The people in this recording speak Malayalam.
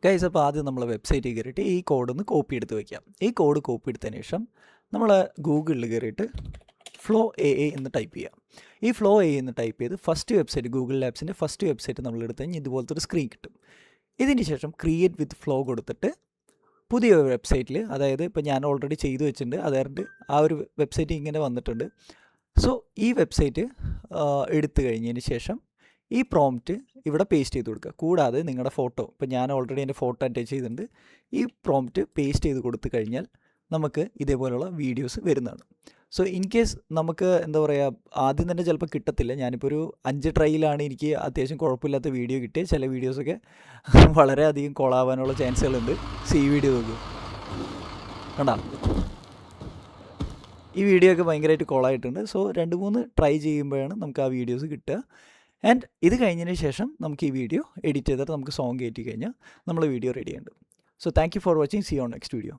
ഗൈസ്, അപ്പോൾ ആദ്യം നമ്മൾ വെബ്സൈറ്റിൽ കയറിയിട്ട് ഈ കോഡ് ഒന്ന് കോപ്പി എടുത്ത് വയ്ക്കാം. ഈ കോഡ് കോപ്പി എടുത്തതിന് ശേഷം നമ്മൾ ഗൂഗിളിൽ കയറിയിട്ട് ഫ്ലോ എ എന്ന് ടൈപ്പ് ചെയ്യാം. ഈ ഫ്ലോ എ എന്ന് ടൈപ്പ് ചെയ്ത് ഫസ്റ്റ് വെബ്സൈറ്റ്, ഗൂഗിൾ ലാബ്സിൻ്റെ ഫസ്റ്റ് വെബ്സൈറ്റ് നമ്മൾ എടുത്ത് കഴിഞ്ഞാൽ ഇതുപോലത്തെ ഒരു സ്ക്രീൻ കിട്ടും. ഇതിന് ശേഷം ക്രിയേറ്റ് വിത്ത് ഫ്ലോ കൊടുത്തിട്ട് പുതിയ വെബ്സൈറ്റിൽ, അതായത് ഇപ്പോൾ ഞാൻ ഓൾറെഡി ചെയ്തു വെച്ചിട്ടുണ്ട്, അതായത് ആ ഒരു വെബ്സൈറ്റ് ഇങ്ങനെ വന്നിട്ടുണ്ട്. സോ ഈ വെബ്സൈറ്റ് എടുത്തു കഴിഞ്ഞതിന് ശേഷം ഈ പ്രോംപ്റ്റ് ഇവിടെ പേസ്റ്റ് ചെയ്ത് കൊടുക്കുക. കൂടാതെ നിങ്ങളുടെ ഫോട്ടോ, ഇപ്പോൾ ഞാൻ ഓൾറെഡി എൻ്റെ ഫോട്ടോ അറ്റാച്ച് ചെയ്തിട്ടുണ്ട്, ഈ പ്രോംപ്റ്റ് പേസ്റ്റ് ചെയ്ത് കൊടുത്തു കഴിഞ്ഞാൽ നമുക്ക് ഇതേപോലുള്ള വീഡിയോസ് വരുന്നതാണ്. സോ ഇൻ കേസ് നമുക്ക് എന്താ പറയുക, ആദ്യം തന്നെ ചിലപ്പോൾ കിട്ടത്തില്ല. ഞാനിപ്പോൾ ഒരു 5 ട്രൈയിലാണ് എനിക്ക് അത്യാവശ്യം കുഴപ്പമില്ലാത്ത വീഡിയോ കിട്ടിയത്. ചില വീഡിയോസൊക്കെ വളരെയധികം കോളാവാനുള്ള ചാൻസുകളുണ്ട്. ഈ വീഡിയോ നോക്കൂ, കണ്ടാ, ഈ വീഡിയോ ഒക്കെ ഭയങ്കരമായിട്ട് കോളായിട്ടുണ്ട്. സോ 2-3 ട്രൈ ചെയ്യുമ്പോഴാണ് നമുക്ക് ആ വീഡിയോസ് കിട്ടുക. ആൻഡ് ഇത് കഴിഞ്ഞതിന് ശേഷം നമുക്ക് ഈ വീഡിയോ എഡിറ്റ് ചെയ്തിട്ട് നമുക്ക് സോങ് കയറ്റി കഴിഞ്ഞാൽ നമ്മൾ വീഡിയോ റെഡി ഉണ്ട്. So thank you for watching. See on next video.